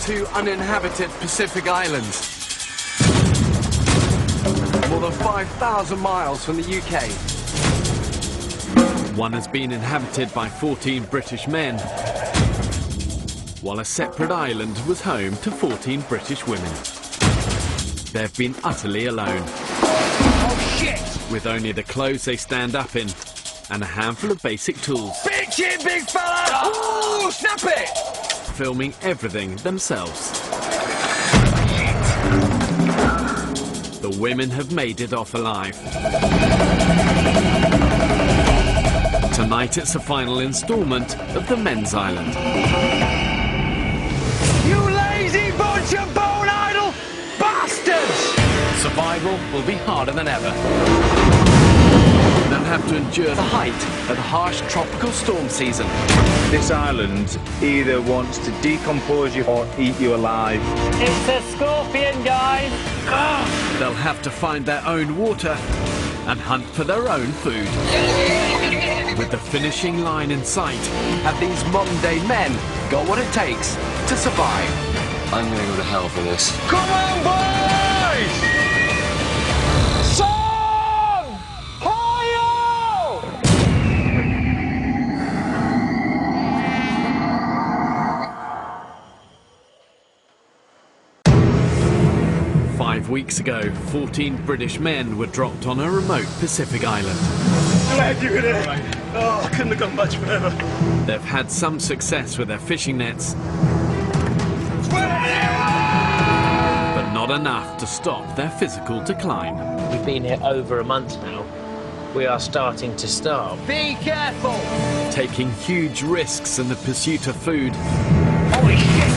two uninhabited Pacific islands. More than 5,000 miles from the UK. One has been inhabited by 14 British men, while a separate island was home to 14 British women. They've been utterly alone. Oh shit! With only the clothes they stand up in and a handful of basic tools. Bitch it, big fella! Ooh, snap it! Filming everything themselves. The women have made it off alive. Tonight it's the final instalment of the men's island. You lazy bunch of bone idle bastards! Survival will be harder than ever. They'll have to endure the height of the harsh tropical storm season. This island either wants to decompose you or eat you alive. It's a scorpion, guys! They'll have to find their own water and hunt for their own food. With the finishing line in sight, Have these modern-day men got what it takes to survive? I'm gonna go to hell for this. Come on, boys! Son! Hi-yo! 5 weeks ago, 14 British men were dropped on a remote Pacific island. Glad you're here. Oh, I couldn't have gone much further. They've had some success with their fishing nets, but not enough to stop their physical decline. We've been here over a month now. We are starting to starve. Be careful! Taking huge risks in the pursuit of food. Holy shit!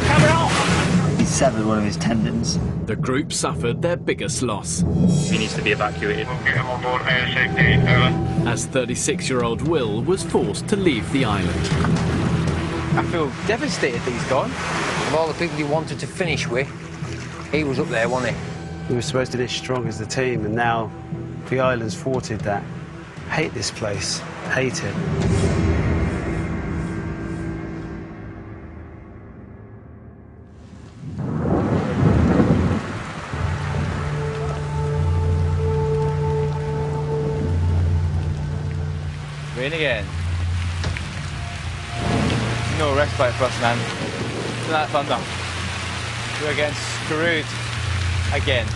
Coming off! He severed one of his tendons. The group suffered their biggest loss, He needs to be evacuated. We'll get him on board ASAP, over. as 36-year-old Will was forced to leave the island. I feel devastated that he's gone. Of all the people he wanted to finish with, he was up there, wasn't he? We were supposed to be as strong as the team, and now the island's thwarted that. Hate this place. Hate it. Rain again. No respite for us, man. Tonight, thunder. We're getting screwed again.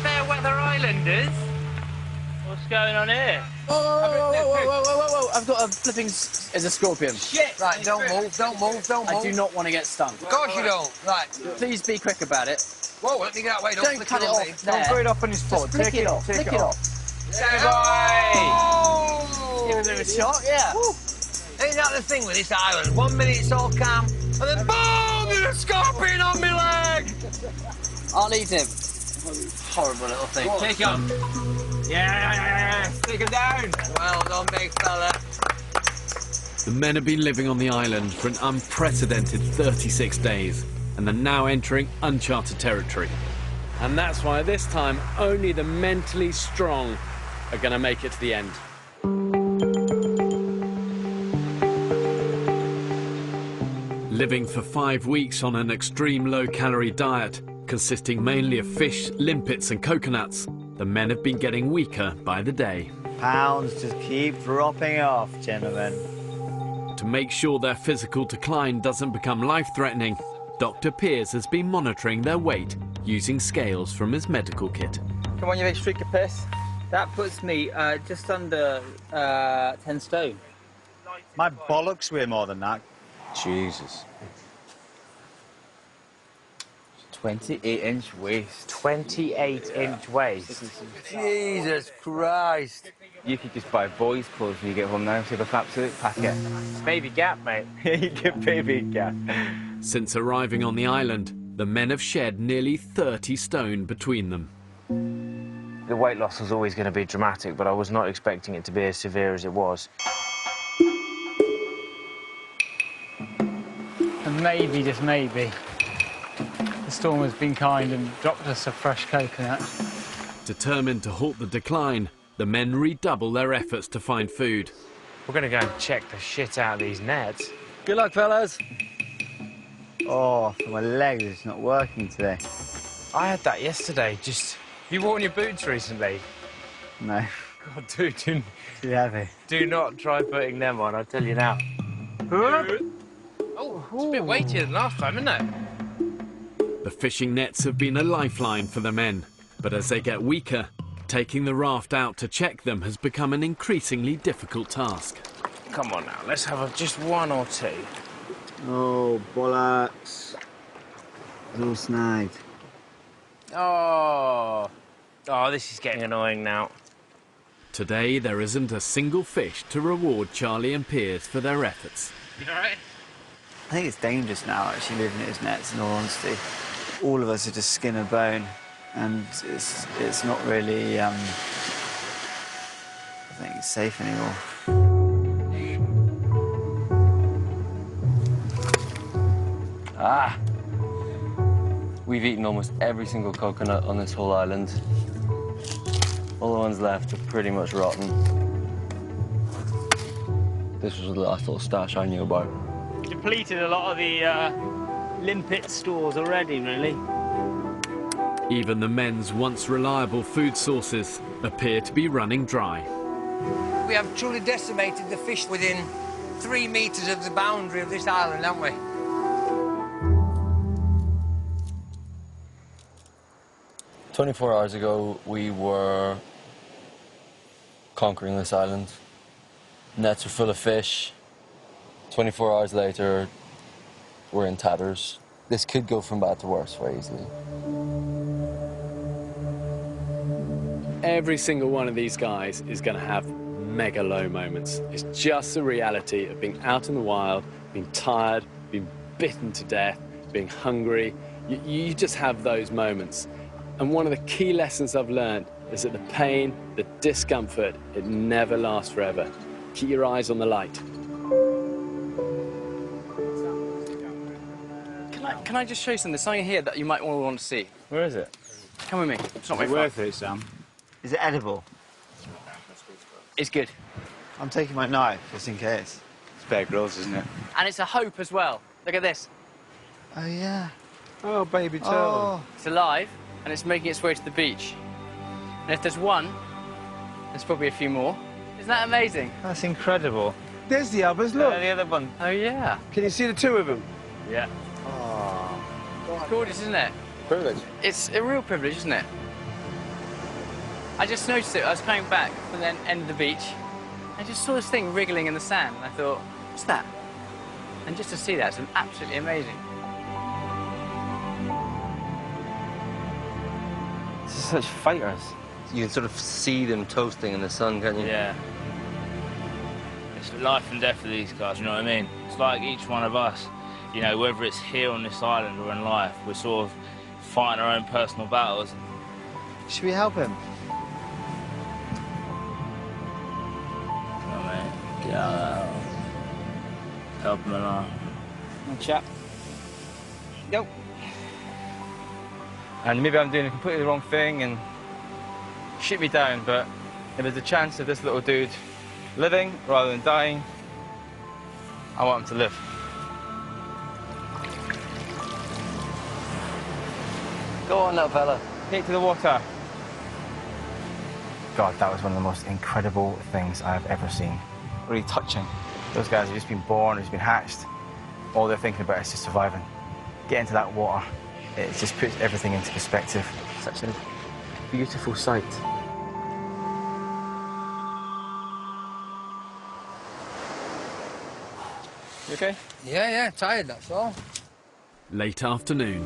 Fairweather Islanders? What's going on here? Whoa, I've got a flipping... It's a scorpion. Shit! Right, don't move, don't move, don't move. I do not want to get stung. Of course you don't. Right. Please be quick about it. Whoa, let me get that way. Don't flick cut it on me. off there. Don't throw it off on his foot. Flick it off. Take Flick it it off. off. Yeah, Give it a bit of a shot, yeah. Ain't that the thing with this island? 1 minute it's all calm, and then boom, there's a scorpion on my leg! I'll eat him. Horrible little thing. Take him. Yeah, take him down. Well done, big fella. The men have been living on the island for an unprecedented 36 days and are now entering uncharted territory. And that's why this time only the mentally strong are going to make it to the end. Living for 5 weeks on an extreme low-calorie diet, consisting mainly of fish, limpets and coconuts, the men have been getting weaker by the day. Pounds just keep dropping off, gentlemen. To make sure their physical decline doesn't become life-threatening, Dr. Piers has been monitoring their weight using scales from his medical kit. Come on, you big streak of piss. That puts me just under 10 stone. My bollocks weigh more than that. Jesus. 28-inch waist. 28-inch waist. Jesus Christ. You could just buy boys' clothes when you get home now. Save a fat suit, pack it. Baby gap, mate. You get baby gap. Since arriving on the island, the men have shed nearly 30 stone between them. The weight loss was always going to be dramatic, but I was not expecting it to be as severe as it was. And maybe, just maybe, the storm has been kind and dropped us a fresh coconut. Determined to halt the decline, the men redouble their efforts to find food. We're going to go and check the shit out of these nets. Good luck, fellas. Oh, my leg is not working today. I had that yesterday, just... Have you worn your boots recently? No, God, dude, too heavy. do not try putting them on, I'll tell you now. Oh, it's a bit weightier than last time, isn't it? The fishing nets have been a lifeline for the men, but as they get weaker, taking the raft out to check them has become an increasingly difficult task. Come on now, let's have just one or two. Oh, bollocks. It's all snagged. Oh, this is getting annoying now. Today, there isn't a single fish to reward Charlie and Piers for their efforts. You all right? I think it's dangerous now, actually, living in his nets, in all honesty. All of us are just skin and bone, and it's not really, I think it's safe anymore. Ah! We've eaten almost every single coconut on this whole island. All the ones left are pretty much rotten. This was the last little stash I knew about. Depleted a lot of the limpet stores already, really. Even the men's once reliable food sources appear to be running dry. We have truly decimated the fish within 3 metres of the boundary of this island, haven't we? "24 hours ago, we were conquering this island. Nets are full of fish. 24 hours later, we're in tatters. This could go from bad to worse very easily." Every single one of these guys is going to have mega low moments. It's just the reality of being out in the wild, being tired, being bitten to death, being hungry. You just have those moments. And one of the key lessons I've learned is that the pain, the discomfort, it never lasts forever. Keep your eyes on the light. Can I just show you something? There's something here that you might want to see. Where is it? Come with me. It's not Is very it far. worth it, Sam? Is it edible? It's good. I'm taking my knife, just in case. It's Bear Grylls, isn't it? And it's a hope as well. Look at this. Oh, yeah. Oh, baby turtle. Oh. It's alive, and it's making its way to the beach. And if there's one, there's probably a few more. Isn't that amazing? That's incredible. There's the others, look. The other one. Oh, yeah. Can you see the two of them? Yeah. Oh. It's gorgeous, isn't it? Privilege. It's a real privilege, isn't it? I just noticed it. I was coming back from the end of the beach. I just saw this thing wriggling in the sand, and I thought, what's that? And just to see that, it's absolutely amazing. They're such fighters. You can sort of see them toasting in the sun, can't you? Yeah. It's life and death for these guys, you know what I mean? It's like each one of us, you know, whether it's here on this island or in life, we're sort of fighting our own personal battles. Should we help him? Come on, mate. Get out of there. Help him along. Good chap. Yo. And maybe I'm doing completely the wrong thing and shoot me down, but if there's a chance of this little dude living rather than dying, I want him to live. Go on, little fella. Take to the water. God, that was one of the most incredible things I've ever seen. Really touching. Those guys have just been born, just been hatched. All they're thinking about is just surviving. Get into that water. It just puts everything into perspective. Such a beautiful sight. You okay? Yeah, tired, that's all. Late afternoon.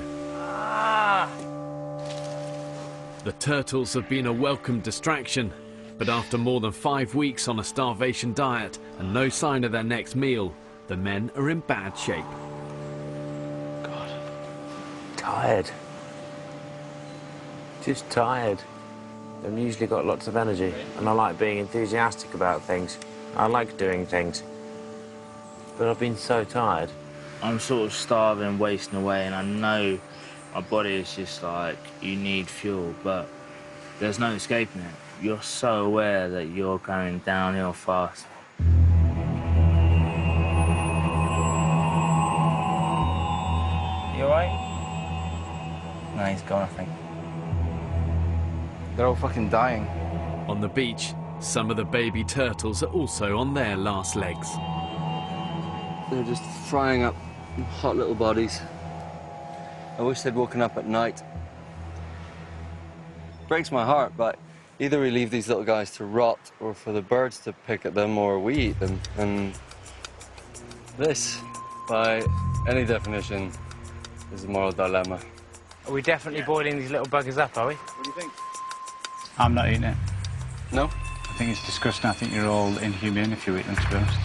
The turtles have been a welcome distraction, but after more than 5 weeks on a starvation diet and no sign of their next meal, the men are in bad shape. God. Tired. Just tired. I've usually got lots of energy, and I like being enthusiastic about things. I like doing things. But I've been so tired. I'm sort of starving, wasting away, and I know my body is just like, you need fuel, but there's no escaping it. You're so aware that you're going downhill fast. Nah, he's gone, I think. They're all fucking dying. On the beach, some of the baby turtles are also on their last legs. They're just frying up hot little bodies. I wish they'd woken up at night. Breaks my heart, but either we leave these little guys to rot or for the birds to pick at them or we eat them. And this, by any definition, is a moral dilemma. Are we definitely boiling these little buggers up, are we? What do you think? I'm not eating it. No? I think it's disgusting. I think you're all inhumane if you eat them, to be honest.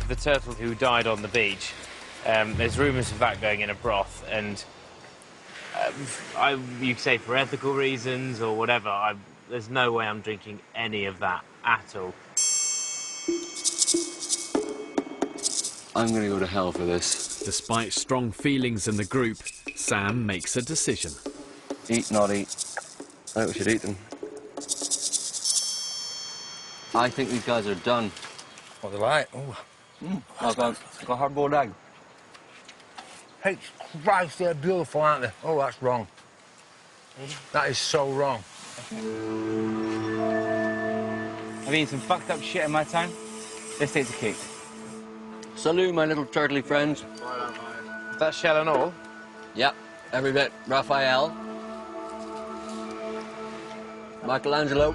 The turtle who died on the beach, there's rumours of that going in a broth, and you could say for ethical reasons or whatever, there's no way I'm drinking any of that at all. I'm going to go to hell for this. Despite strong feelings in the group, Sam makes a decision. Eat, not eat. I think we should eat them. I think these guys are done. What, they're like? Oh. I've got a hard-boiled egg. Hey, Christ, they're beautiful, aren't they? Oh, that's wrong. That is so wrong. I've eaten some fucked up shit in my time. This takes a cake. Salute, my little turtly friends. That shell and all? Yep, every bit. Raphael. Michelangelo.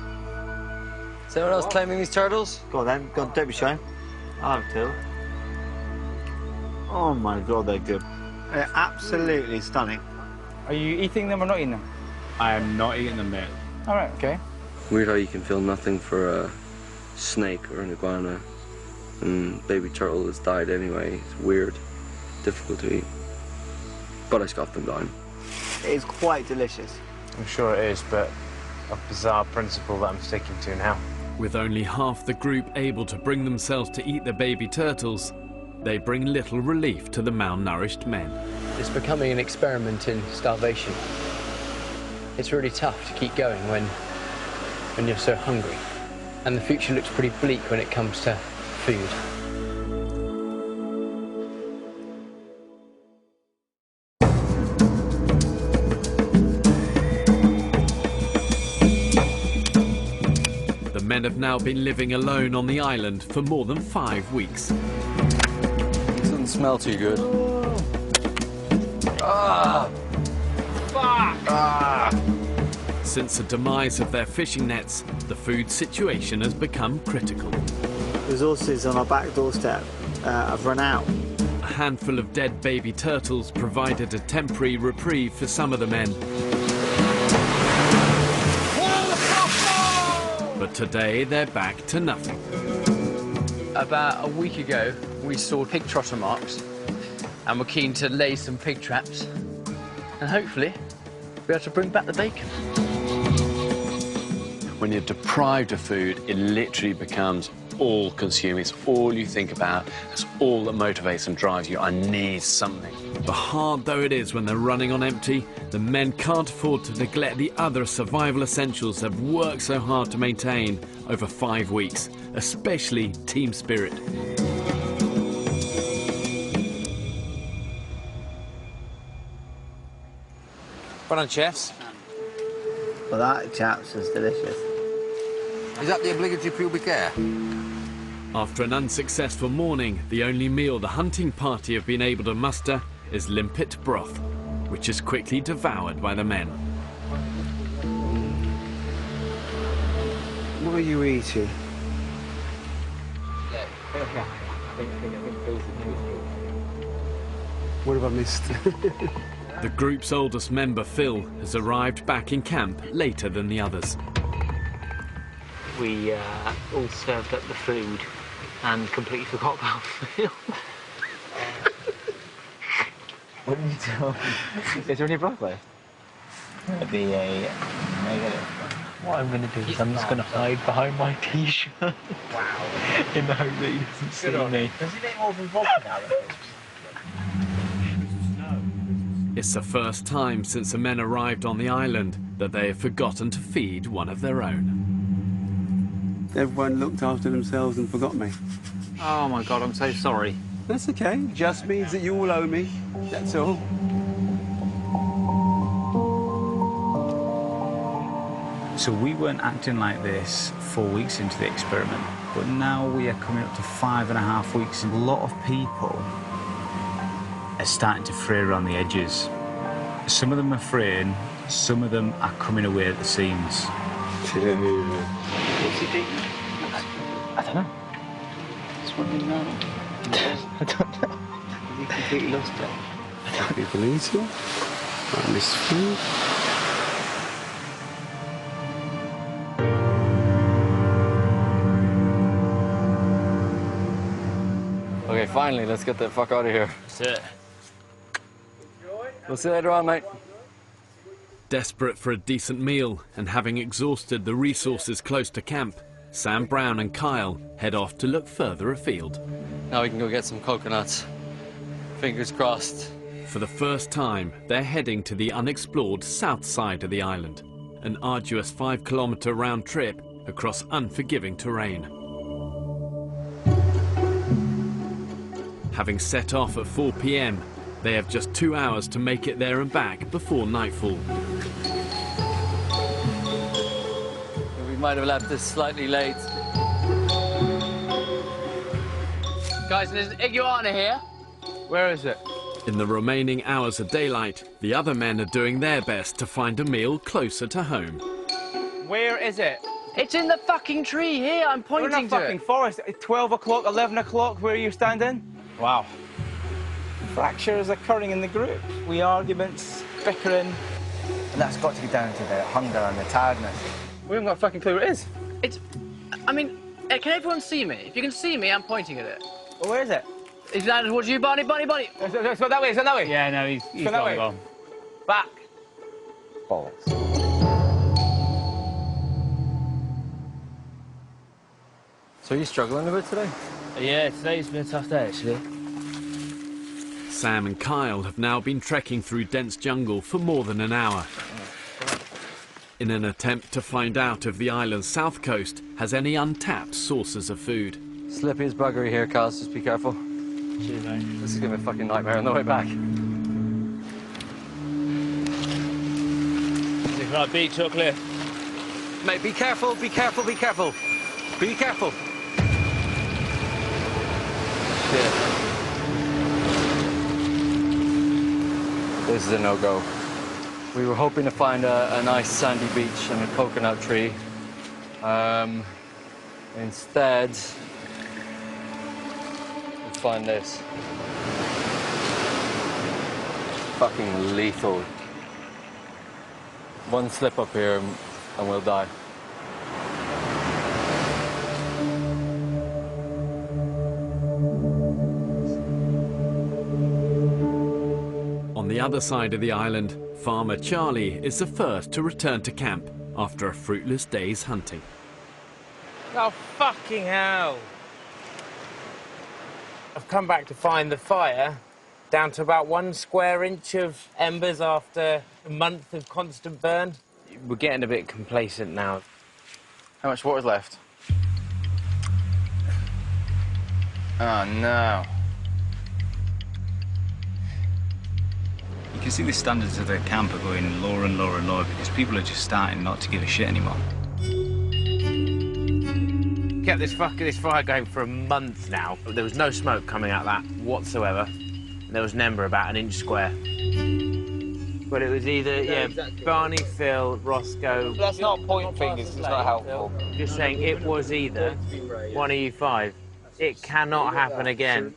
Is anyone else claiming these turtles? Go on then, go on, don't be shy. I'll have two. Oh my god, they're good. They're absolutely stunning. Are you eating them or not eating them? I am not eating them, mate. All right, okay. Weird how you can feel nothing for a snake or an iguana, and baby turtle has died anyway. It's weird, difficult to eat. But I scoffed them down. It is quite delicious. I'm sure it is, but a bizarre principle that I'm sticking to now. With only half the group able to bring themselves to eat the baby turtles, they bring little relief to the malnourished men. It's becoming an experiment in starvation. It's really tough to keep going when you're so hungry. And the future looks pretty bleak when it comes to food. The men have now been living alone on the island for more than 5 weeks. It doesn't smell too good. Ah! Fuck! Ah! Since the demise of their fishing nets, the food situation has become critical. Resources on our back doorstep have run out. A handful of dead baby turtles provided a temporary reprieve for some of the men. But today they're back to nothing. About a week ago, we saw pig trotter marks and we're keen to lay some pig traps and hopefully be able to bring back the bacon. When you're deprived of food, it literally becomes all-consuming. It's all you think about. It's all that motivates and drives you. I need something. But hard though it is when they're running on empty, the men can't afford to neglect the other survival essentials they've worked so hard to maintain over 5 weeks, especially team spirit. Well done, chefs. Well, that, chaps, is delicious. Is that the obligatory pubic hair? After an unsuccessful morning, the only meal the hunting party have been able to muster is limpet broth, which is quickly devoured by the men. What are you eating? What have I missed? The group's oldest member, Phil, has arrived back in camp later than the others. We all served up the food and completely forgot about Phil. What did you do? Is there any broth left? It'd be a negative. What I'm going to do is I'm just going to hide behind my t-shirt. Wow. In the hope that he doesn't see me. Does he make more than vodka now? It's the first time since the men arrived on the island that they have forgotten to feed one of their own. Everyone looked after themselves and forgot me. Oh my God, I'm so sorry. That's okay. Just means that you all owe me. That's all. So we weren't acting like this 4 weeks into the experiment, but now we are coming up to 5.5 weeks, and a lot of people are starting to fray around the edges. Some of them are fraying, some of them are coming away at the seams. What's he doing? I don't know. Just wondering now. I don't know. You completely lost it. People eating? Right, this food. Okay, finally, let's get the fuck out of here. That's it. We'll see you later on, mate. Desperate for a decent meal and having exhausted the resources close to camp, Sam Brown and Kyle head off to look further afield. Now we can go get some coconuts. Fingers crossed. For the first time, they're heading to the unexplored south side of the island, an arduous 5-kilometre round trip across unforgiving terrain. Having set off at 4 p.m, they have just 2 hours to make it there and back before nightfall. We might have left this slightly late. Guys, there's an iguana here. Where is it? In the remaining hours of daylight, the other men are doing their best to find a meal closer to home. Where is it? It's in the fucking tree here. I'm We're pointing in a to fucking it. forest. At 12 o'clock, 11 o'clock, where are you standing? Wow. Fractures occurring in the group. We arguments, bickering, and that's got to be down to the hunger and the tiredness. We haven't got a fucking clue where it is. It's... I mean, can everyone see me? If you can see me, I'm pointing at it. Well, where is it? It's landed towards you, Barney, Barney, Barney. It's gone that way, it's gone that way. Yeah, no, he's gone. Back. Balls. So are you struggling a bit today? Yeah, today's been a tough day, actually. Sam and Kyle have now been trekking through dense jungle for more than an hour in an attempt to find out if the island's south coast has any untapped sources of food. Slippy as buggery here, Kaz. Just be careful. Cheers, mate. This is gonna be a fucking nightmare on the way back. Is it like beach or cliff? Mate, be careful, be careful, be careful. Be careful. Shit. This is a no-go. We were hoping to find a nice sandy beach and a coconut tree. Instead, we find this. Fucking lethal. One slip up here and we'll die. On the other side of the island, Farmer Charlie is the first to return to camp after a fruitless day's hunting. Oh, fucking hell. I've come back to find the fire down to about 1 square inch of embers after a month of constant burn. We're getting a bit complacent now. How much water's left? Oh, no. You can see the standards of the camp are going lower and lower and lower because people are just starting not to give a shit anymore. Kept this fire going for a month now, but there was no smoke coming out of that whatsoever. There was an ember about 1 inch square. But it was either, exactly. Barney, Phil, Roscoe... Let's not point fingers, it's not helpful. Just saying, it was either one of you 5. It cannot happen again.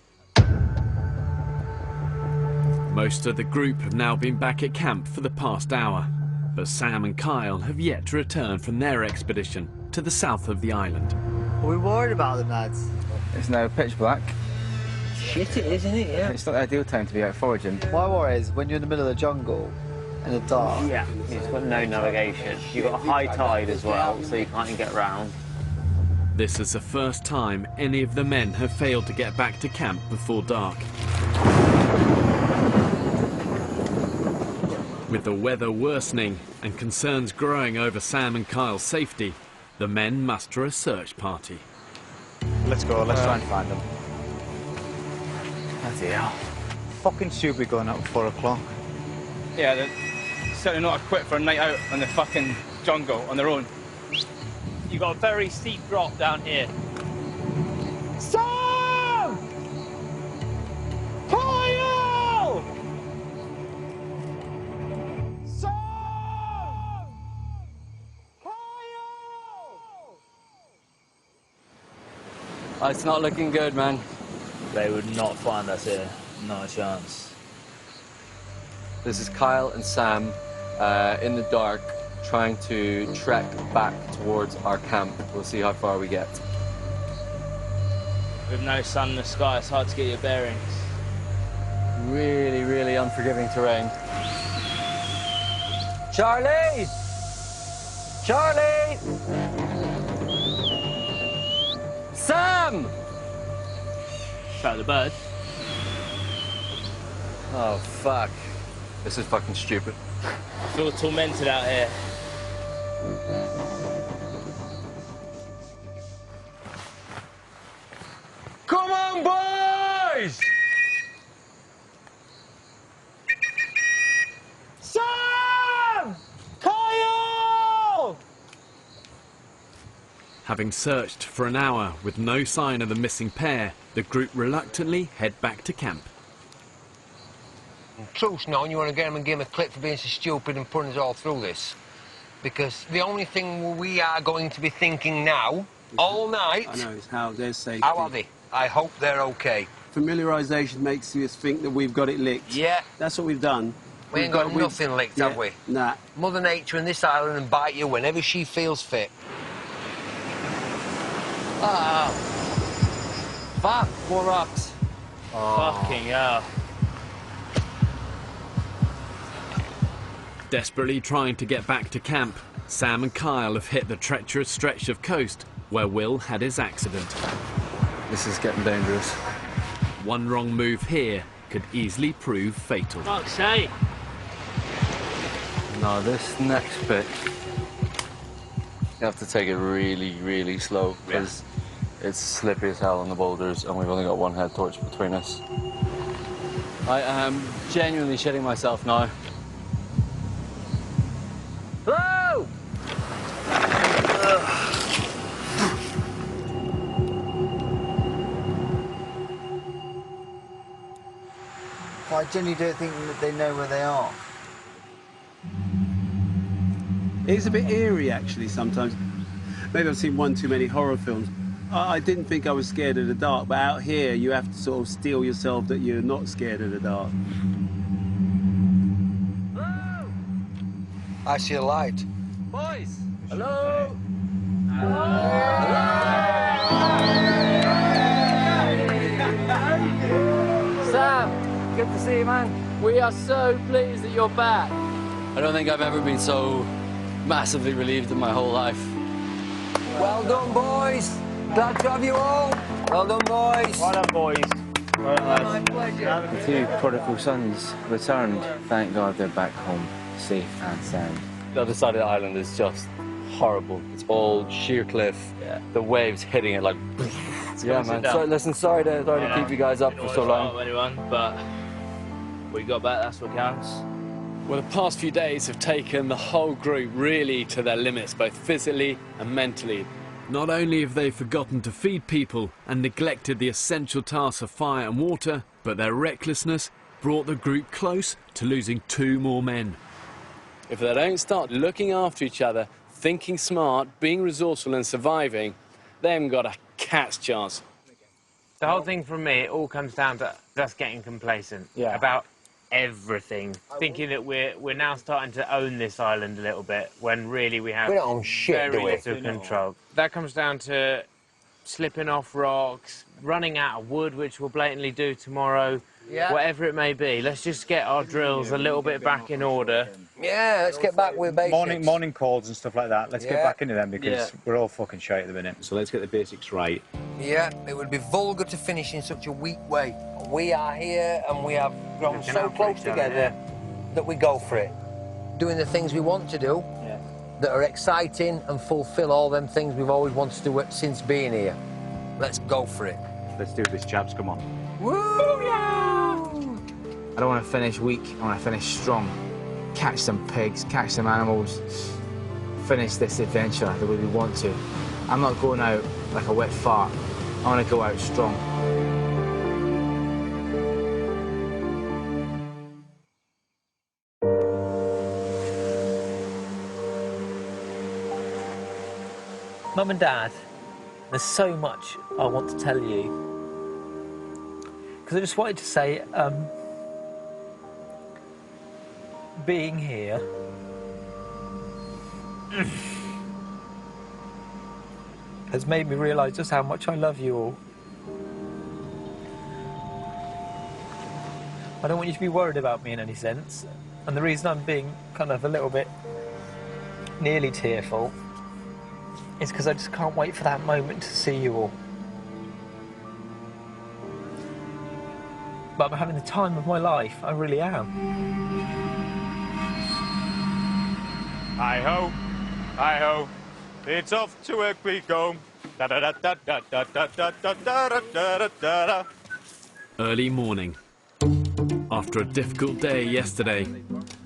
Most of the group have now been back at camp for the past hour, but Sam and Kyle have yet to return from their expedition to the south of the island. Are we worried about them, lads? It's now pitch black. Shit, it is, isn't it? Yeah. It's not the ideal time to be out foraging. My worry is when you're in the middle of the jungle, in the dark. Yeah, it's got no navigation. You've got a high tide as well, so you can't get round. This is the first time any of the men have failed to get back to camp before dark. With the weather worsening and concerns growing over Sam and Kyle's safety, the men muster a search party. Let's go, let's try and find them. Bloody hell. Fucking stupid going out at 4 o'clock. Yeah, they're certainly not equipped for a night out on the fucking jungle on their own. You've got a very steep drop down here. Sam! Kyle! Sam! It's not looking good, man. They would not find us here. Not a chance. This is Kyle and Sam in the dark, trying to trek back towards our camp. We'll see how far we get. With no sun in the sky, it's hard to get your bearings. Really, really unforgiving terrain. Charlie! Charlie! Sam! Shout the bird. Oh, fuck. This is fucking stupid. I feel tormented out here. Come on, boys! Sam! Kyle! Having searched for an hour with no sign of the missing pair, the group reluctantly head back to camp. Truth known, you want to get him and give him a clip for being so stupid and putting us all through this. Because the only thing we are going to be thinking now, all night... I know, it's how they're safe. How are they? I hope they're okay. Familiarisation makes us think that we've got it licked. Yeah. That's what we've done. We ain't got nothing licked, have we? Nah. Mother Nature in this island and bite you whenever she feels fit. Ah. Fuck, more rocks. Fucking hell. Desperately trying to get back to camp, Sam and Kyle have hit the treacherous stretch of coast where Will had his accident. This is getting dangerous. One wrong move here could easily prove fatal. Fuck's sake. No, this next bit, you have to take it really, really slow, because it's slippery as hell on the boulders, and we've only got one head torch between us. I am genuinely shitting myself now. Hello! I genuinely don't think that they know where they are. It's a bit eerie, actually, sometimes. Maybe I've seen one too many horror films. I didn't think I was scared of the dark, but out here you have to sort of steel yourself that you're not scared of the dark. Hello! I see a light. Boys! Hello! Sam, good to see you, man. We are so pleased that you're back. I don't think I've ever been so massively relieved in my whole life. Well done, boys. Glad to have you all. Well done, boys. Well done, boys. Well done, My pleasure. The two prodigal sons returned. Thank God they're back home, safe and sound. The other side of the island is just horrible. It's all sheer cliff. Yeah. The waves hitting it like... yeah, man. So, listen, sorry to keep you guys up for so long. Anyone, but we got back, that's what counts. Well, the past few days have taken the whole group really to their limits, both physically and mentally. Not only have they forgotten to feed people and neglected the essential tasks of fire and water, but their recklessness brought the group close to losing 2 more men. If they don't start looking after each other, thinking smart, being resourceful and surviving, they haven't got a cat's chance. The whole thing from me, it all comes down to us getting complacent about everything, thinking that we're now starting to own this island a little bit, when really we have We don't own shit, very do we? little control. That comes down to slipping off rocks, running out of wood, which we'll blatantly do tomorrow, whatever it may be. Let's just get our drills a little bit back in order. Yeah, let's get back with basics. Morning calls and stuff like that. Let's get back into them because we're all fucking shite at the minute. So let's get the basics right. Yeah, it would be vulgar to finish in such a weak way. We are here and we have grown so close together that we go for it. Doing the things we want to do that are exciting and fulfill all them things we've always wanted to do since being here. Let's go for it. Let's do this, chaps. Come on. Woo! I don't want to finish weak, I want to finish strong. Catch some pigs, catch some animals, finish this adventure the way we want to. I'm not going out like a wet fart. I want to go out strong. Mum and Dad, there's so much I want to tell you. Because I just wanted to say, being here has made me realise just how much I love you all. I don't want you to be worried about me in any sense. And the reason I'm being kind of a little bit nearly tearful is because I just can't wait for that moment to see you all. But I'm having the time of my life, I really am. Hi-ho, hi-ho, it's off to work we go. Da-da-da-da-da-da-da-da-da-da-da-da-da-da. Early morning. After a difficult day yesterday,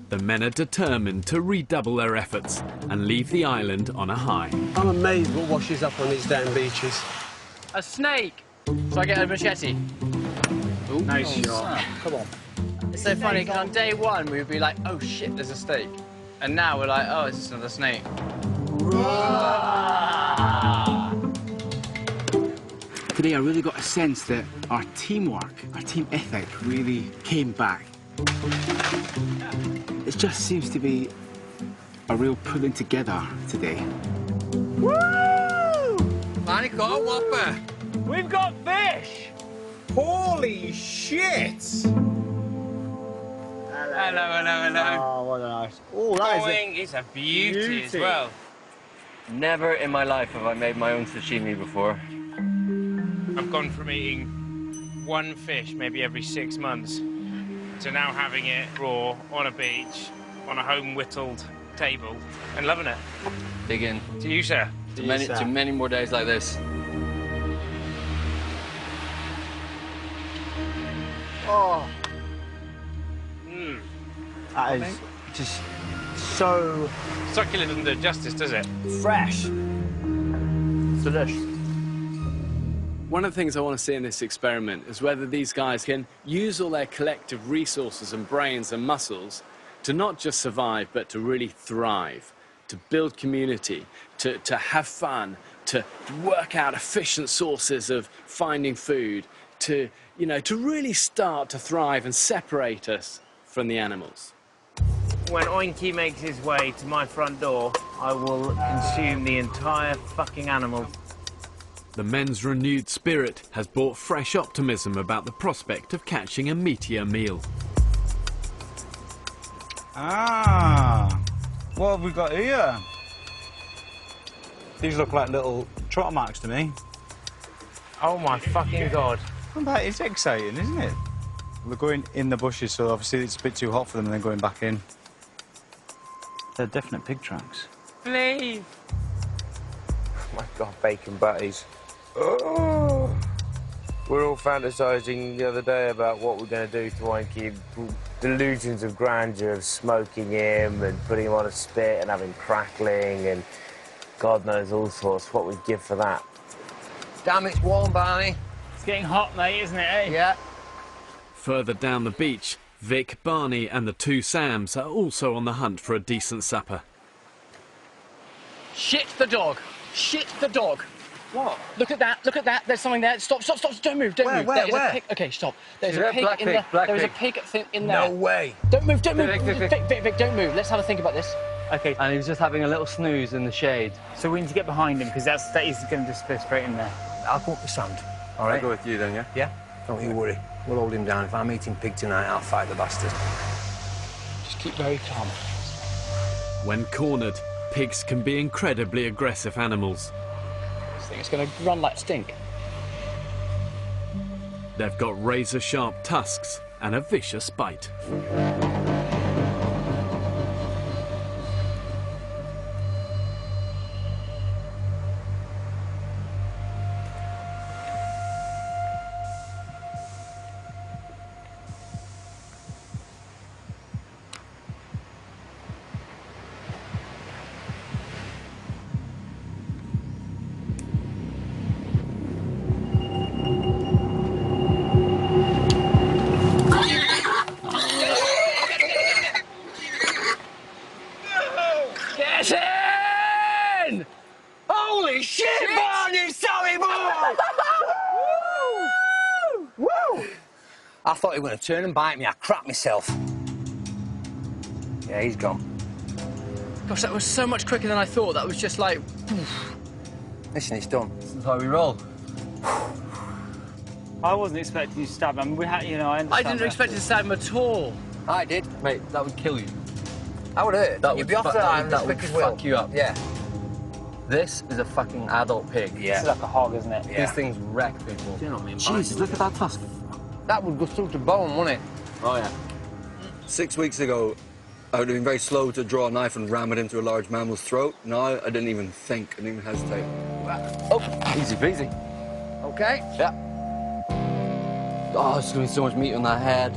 the men are determined to redouble their efforts and leave the island on a high. I'm amazed what washes up on these damn beaches. A snake! So I get a machete. Ooh, nice shot. Come on. It's so funny, because on day one we would be like, oh shit, there's a snake. And now we're like, oh, it's just another snake. Today I really got a sense that our teamwork, our team ethic really came back. It just seems to be a real pulling together today. Woo! Manny caught a whopper. We've got fish! Holy shit! Hello, hello, hello. Oh, what a nice. Oh, that Going is a beauty as well. Never in my life have I made my own sashimi before. I've gone from eating one fish maybe every 6 months to now having it raw on a beach, on a home-whittled table, and loving it. Dig in. To you, sir. To many more days like this. Oh. Mm. That is just so... Succulent doesn't do it justice, does it? fresh. Delicious. One of the things I want to see in this experiment is whether these guys can use all their collective resources and brains and muscles to not just survive, but to really thrive, to build community, to have fun, to work out efficient sources of finding food, to, you know, to really start to thrive and separate us from the animals. When Oinky makes his way to my front door, I will consume the entire fucking animal. The men's renewed spirit has brought fresh optimism about the prospect of catching a meatier meal. Ah, what have we got here? These look like little trotter marks to me. Oh my fucking God. Well, that is exciting, isn't it? We're going in the bushes, so obviously it's a bit too hot for them and then going back in. They're definite pig tracks. Please. Oh my God, bacon butties. Oh. We're all fantasising the other day about what we're going to do to Oinky. Delusions of grandeur of smoking him and putting him on a spit and having crackling and God knows all sorts. What we'd give for that. Damn, it's warm, Barney. It's getting hot, mate, isn't it, eh? Yeah. Further down the beach, Vic, Barney and the two Sams are also on the hunt for a decent supper. Shit the dog. Shit the dog. What? Look at that, look at that. There's something there. Stop, stop, stop. Don't move, don't move. There is a pig. Okay, stop. There's a pig in there. There is a pig in there. No way. Don't move, don't move. Vic, don't move. Let's have a think about this. Okay, and he was just having a little snooze in the shade. So we need to get behind him, because that is going to disappear straight in there. I'll go up the sand, all right? I'll go with you then, yeah? Yeah? Don't you worry. We'll hold him down. If I'm eating pig tonight, I'll fight the bastard. Just keep very calm. When cornered, pigs can be incredibly aggressive animals. This thing is going to run like stink. They've got razor-sharp tusks and a vicious bite. Woo! I thought he was going to turn and bite me. I crapped myself. Yeah, he's gone. Gosh, that was so much quicker than I thought. That was just like... Poof. Listen, it's done. This is how we roll. I wasn't expecting you to stab him. We had, you know, I understand. I didn't expect to stab him at all. I did. Mate, that would kill you. That would hurt. That You'd would be off the island as quick as will. fuck you up. Yeah. This is a fucking adult pig. Yeah. It's like a hog, isn't it? Yeah. These things wreck people. Do you know what I mean? Jesus, look at that tusk. That would go through to bone, wouldn't it? Oh, yeah. 6 weeks ago, I would have been very slow to draw a knife and ram it into a large mammal's throat. Now, I didn't even think, I didn't even hesitate. Oh, easy peasy. Okay. Yeah. Oh, there's going to be so much meat on that head.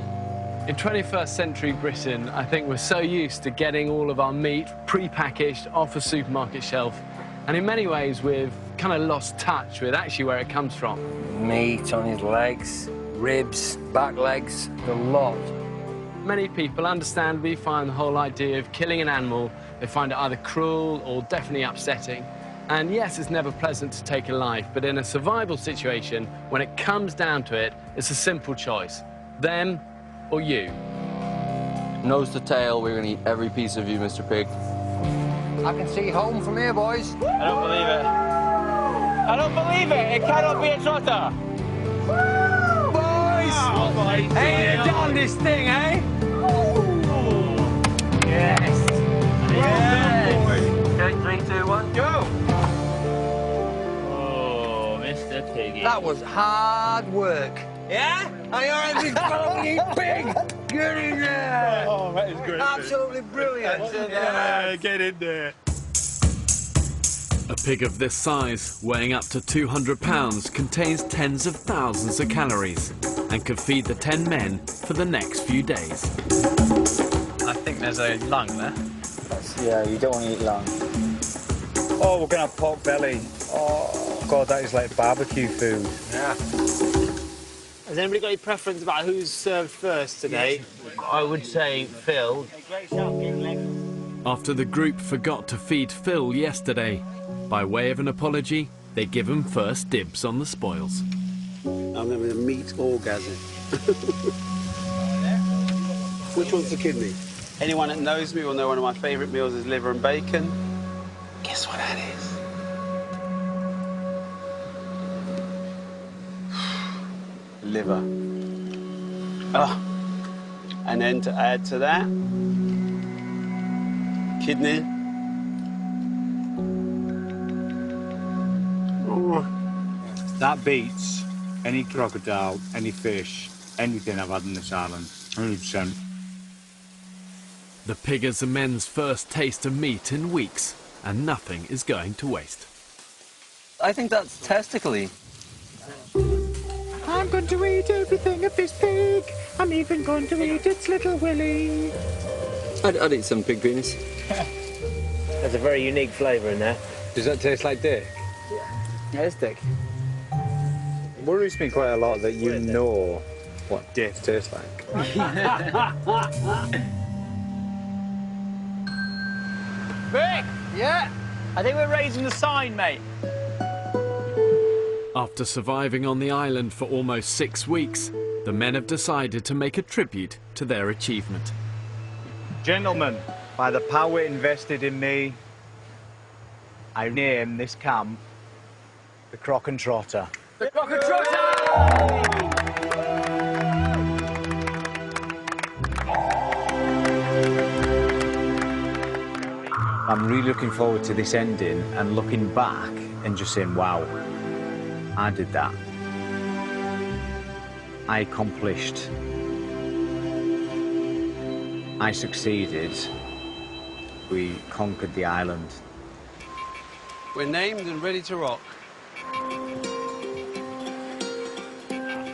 In 21st century Britain, I think we're so used to getting all of our meat pre-packaged off a supermarket shelf. And in many ways, we've kind of lost touch with actually where it comes from. Meat on his legs, ribs, back legs, the lot. Many people understandably find the whole idea of killing an animal, they find it either cruel or definitely upsetting. And yes, it's never pleasant to take a life, but in a survival situation, when it comes down to it, it's a simple choice. Them or you. Nose to tail, we're going to eat every piece of you, Mr. Pig. I can see home from here, boys. I don't believe it. I don't believe it. It cannot be a trotter. Woo! Boys! Oh, hey, you done this thing, eh? Yes. Yes. Okay, 3, 2, 1, go! Oh, Mr. Piggy. That was hard work. Yeah? I already followed you, pig! Get in there! Oh, that is great. Absolutely brilliant. Yeah, get in there. A pig of this size, weighing up to 200 pounds, contains tens of thousands of calories and could feed the 10 men for the next few days. I think there's a lung there. Yeah, you don't want to eat lung. Oh, we're going to have pork belly. Oh, God, that is like barbecue food. Yeah. Has anybody got any preference about who's served first today? I would say Phil. After the group forgot to feed Phil yesterday, by way of an apology, they give him first dibs on the spoils. I'm having a meat orgasm. Which one's the kidney? Anyone that knows me will know one of my favourite meals is liver and bacon. Guess what that is? Liver. Oh. And then to add to that, kidney. That beats any crocodile, any fish, anything I've had on this island, 100%. The pig is the men's first taste of meat in weeks, and nothing is going to waste. I think that's testically. I'm going to eat everything of this pig. I'm even going to eat its little willy. I'd eat some pig penis. There's a very unique flavour in there. Does that taste like dick? Yeah, it's dick. Worries me quite a lot that you know what dick tastes like. Vic! Yeah? I think we're raising the sign, mate. After surviving on the island for almost 6 weeks, the men have decided to make a tribute to their achievement. Gentlemen, by the power invested in me, I name this camp the Crock and Trotter. The Crock and Trotter! I'm really looking forward to this ending and looking back and just saying, wow, I did that. I accomplished. I succeeded. We conquered the island. We're named and ready to rock.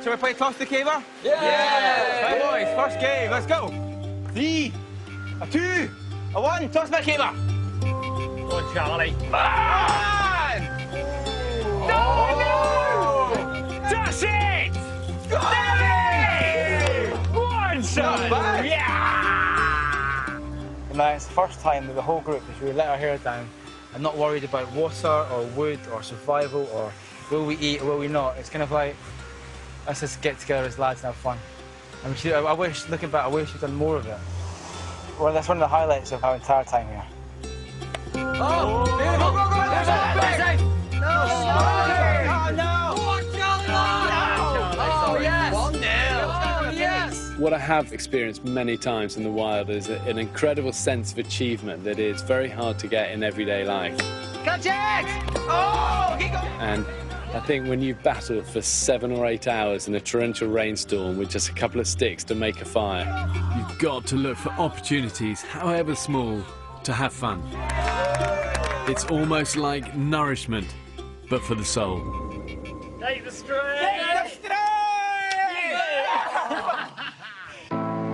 Shall we play Toss the Caver? Yeah! Right, boys, first game, let's go. 3, a 2, a 1, toss my caver. Go on, Charlie. Man! Oh! That's it! One, son! Yeah! And now it's the first time that the whole group has really let our hair down and not worried about water or wood or survival or will we eat or will we not? It's kind of like, let's just get together as lads and have fun. And I wish, looking back, I wish we'd done more of it. Well, that's one of the highlights of our entire time here. Oh, beautiful! Go, go, go! No! Oh, yes! 1-0. Oh, yes! What I have experienced many times in the wild is an incredible sense of achievement that is very hard to get in everyday life. Catch it! Oh! Keep going! And I think when you've battled for 7 or 8 hours in a torrential rainstorm with just a couple of sticks to make a fire, you've got to look for opportunities, however small, to have fun. It's almost like nourishment, but for the soul. Take the string! Take the string!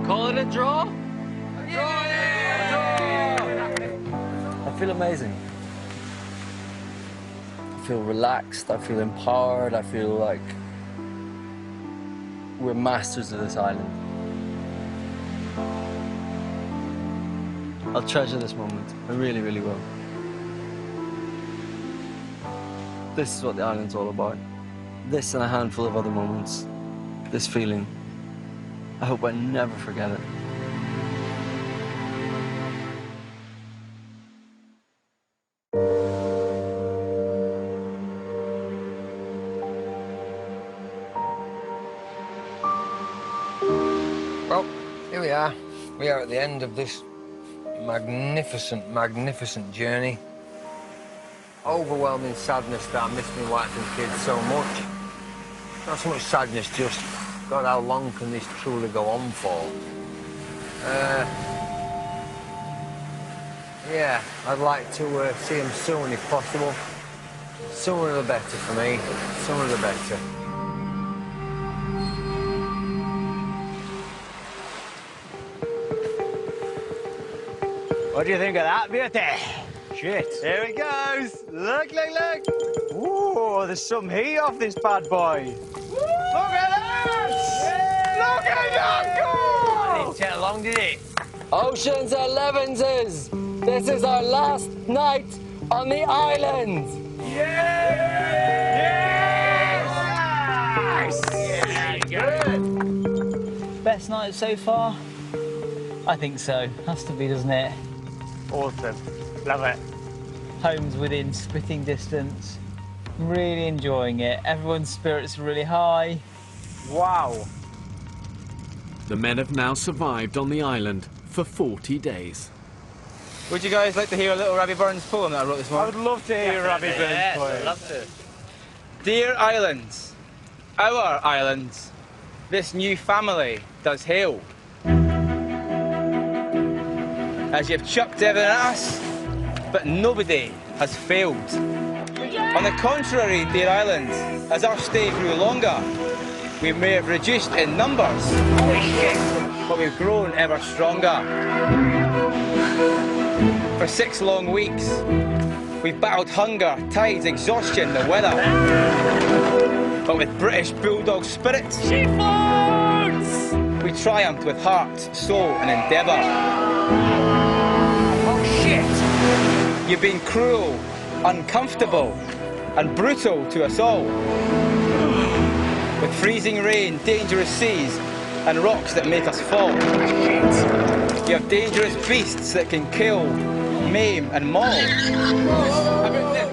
Call it a draw? I feel amazing. I feel relaxed, I feel empowered, I feel like we're masters of this island. I'll treasure this moment. I really, really will. This is what the island's all about. This and a handful of other moments. This feeling. I hope I never forget it. Well, here we are. We are at the end of this magnificent, magnificent journey. Overwhelming sadness that I miss my wife and kids so much. Not so much sadness, just, God, how long can this truly go on for? Yeah, I'd like to see them soon if possible. Sooner the better for me, sooner the better. What do you think of that beauty? Shit. Here it goes. Look, look, look. Ooh, there's some heat off this bad boy. Look at that! Look at that go! Didn't take long, did it? Oceans 11s! This is our last night on the island! Yes! Good. Best night so far? I think so. Has to be, doesn't it? Awesome. Love it. Home's within spitting distance. Really enjoying it. Everyone's spirits are really high. Wow. The men have now survived on the island for 40 days. Would you guys like to hear a little Robbie Burns poem that I wrote this I morning? would love to hear Robbie Burns Yes, play. I'd love to. Dear islands, our islands, this new family does hail. As you've chucked everything at us, but nobody has failed. On the contrary, dear islands, as our stay grew longer, we may have reduced in numbers, but we've grown ever stronger. For 6 long weeks, we've battled hunger, tides, exhaustion, the weather. But with British bulldog spirit, we triumphed with heart, soul and endeavour. Oh, shit! You've been cruel, uncomfortable and brutal to us all. With freezing rain, dangerous seas and rocks that make us fall. You have dangerous beasts that can kill, maim and maul.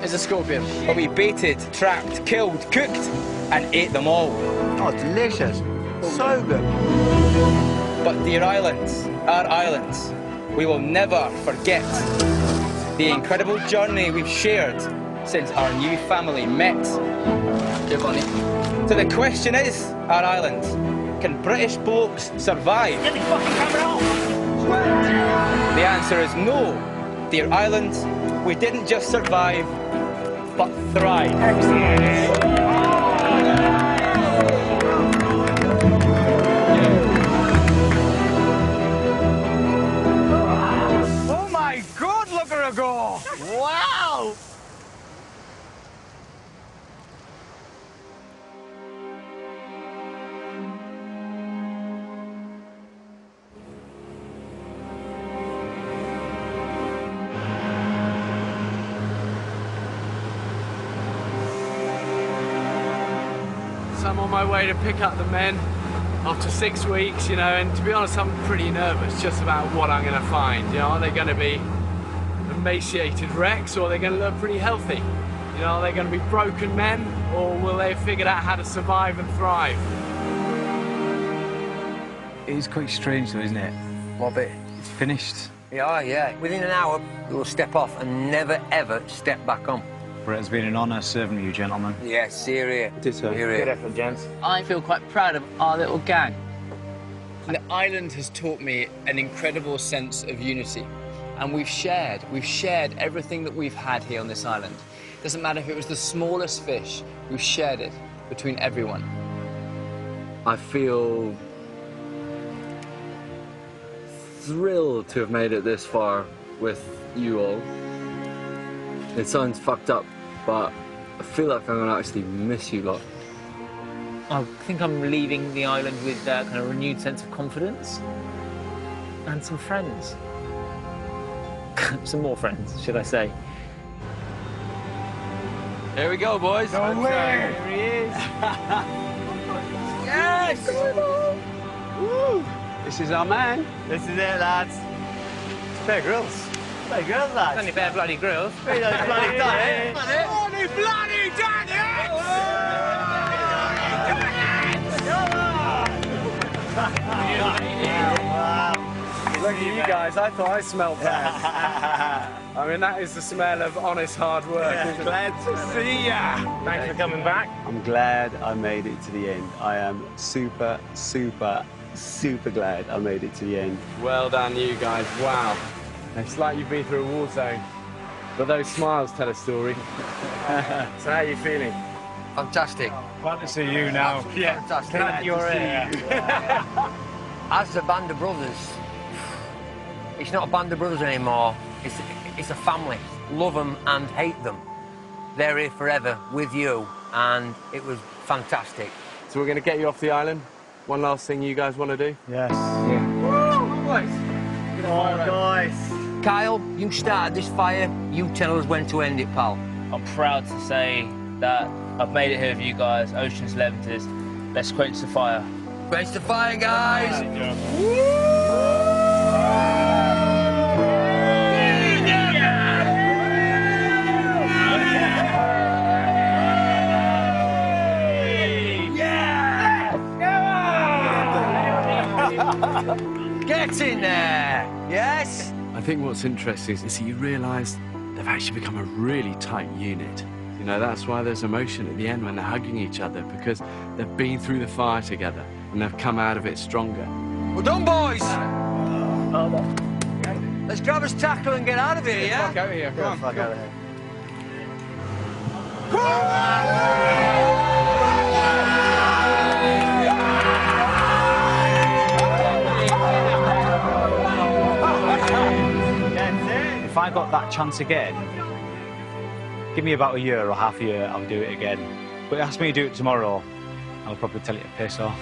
It's a scorpion. But we baited, trapped, killed, cooked and ate them all. Oh, delicious. So good. But dear islands, our islands, we will never forget the incredible journey we've shared since our new family met. Good bunny. So the question is, our islands, can British blokes survive? Get the fucking camera off! The answer is no. Dear islands, we didn't just survive, but thrive. Oh my God, look at her go! Wow! So I'm on my way to pick up the men after 6 weeks, you know, and to be honest, I'm pretty nervous just about what I'm going to find. You know, are they going to be emaciated wrecks, or are they going to look pretty healthy? You know, are they going to be broken men, or will they have figured out how to survive and thrive? It is quite strange though, isn't it? What bit? It's finished. Yeah, yeah. Within an hour, we'll step off and never, ever step back on. Well, it's been an honour serving you, gentlemen. Yes, here, here. Ditto. Here, Good effort, gents. I feel quite proud of our little gang. The island has taught me an incredible sense of unity. And we've shared everything that we've had here on this island. Doesn't matter if it was the smallest fish, we've shared it between everyone. I feel thrilled to have made it this far with you all. It sounds fucked up, but I feel like I'm gonna actually miss you lot. I think I'm leaving the island with kind of a renewed sense of confidence and some friends. Some more friends, should I say. Here we go, boys. No way! Here he is. Yes! Woo! This is our man. This is it, lads. It's Bear Grylls. Bear Grylls, lads. Only Bear bloody Grylls. Bloody done it. Bloody Look at you guys, I thought I smelled bad. I mean, that is the smell of honest hard work. Glad to see ya. Thanks for coming back. I'm glad I made it to the end. I am super, super, super glad I made it to the end. Well done, you guys. Wow. It's like you've been through a war zone. But those smiles tell a story. So how are you feeling? Fantastic. Glad to see you now. Yeah. Fantastic. Glad you're here. As a band of brothers, it's not a band of brothers anymore. It's a family. Love them and hate them. They're here forever with you, and it was fantastic. So we're going to get you off the island. One last thing you guys want to do? Yes. Oh, guys. Kyle, you started this fire. You tell us when to end it, pal. I'm proud to say that I've made it here with you guys, Ocean's 11th. Let's quench the fire. Quench the fire, guys! Get in there! Yes? I think what's interesting is that you realise they've actually become a really tight unit. You know, that's why there's emotion at the end when they're hugging each other, because they've been through the fire together and they've come out of it stronger. We're done, boys! Let's grab us tackle and get out of here, yeah? Fuck out of here, come on. Fuck out of here. If I got that chance again, give me about a year or half a year, I'll do it again. But ask me to do it tomorrow, I'll probably tell you to piss off.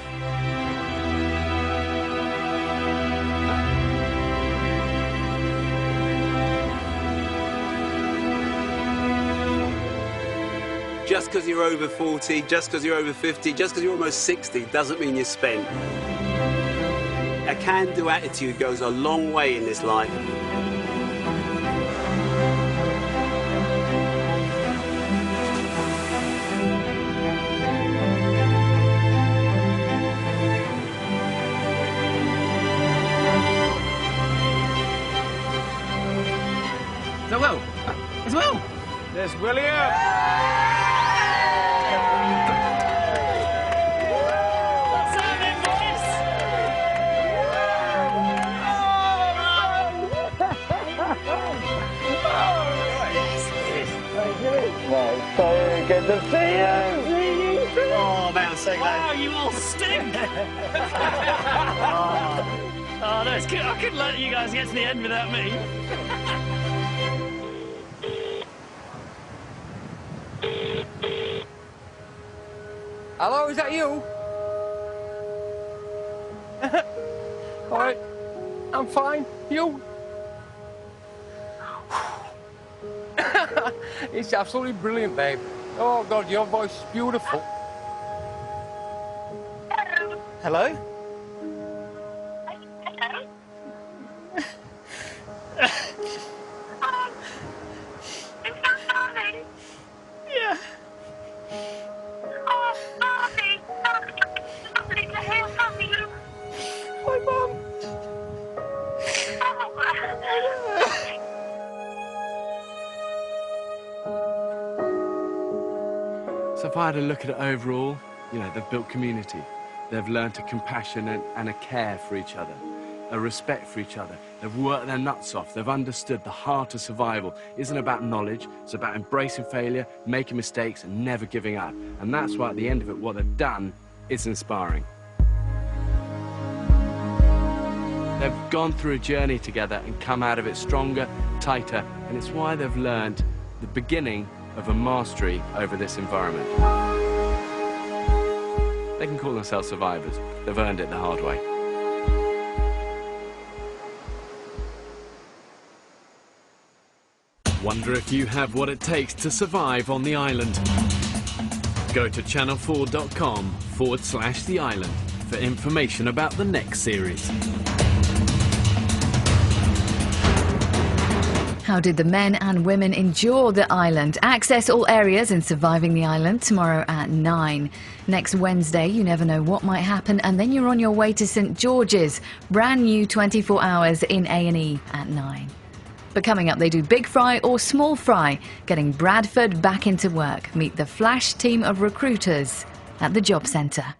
Just because you're over 40, just because you're over 50, just because you're almost 60 doesn't mean you're spent. A can-do attitude goes a long way in this life. So Will. It's Will. There's William. Good to see you. Oh, man, I'm so glad. Wow, you all stink. Oh, no, it's good. I couldn't let you guys get to the end without me. Hello, is that you? All right, I'm fine. You? It's absolutely brilliant, babe. Oh, God, your voice is beautiful. Hello? Yeah. My mum. So if I had a look at it overall, you know, they've built community. They've learned a compassion and a care for each other, a respect for each other. They've worked their nuts off. They've understood the heart of survival isn't about knowledge. It's about embracing failure, making mistakes, and never giving up. And that's why at the end of it, what they've done is inspiring. They've gone through a journey together and come out of it stronger, tighter, and it's why they've learned the beginning of a mastery over this environment. They can call themselves survivors. They've earned it the hard way. Wonder if you have what it takes to survive on the island? Go to channel4.com/The Island for information about the next series. How did the men and women endure the island? Access all areas in Surviving the Island tomorrow at 9. Next Wednesday, you never know what might happen, and then you're on your way to St George's. Brand new 24 hours in A&E at 9. But coming up, they do big fry or small fry, getting Bradford back into work. Meet the Flash team of recruiters at the job centre.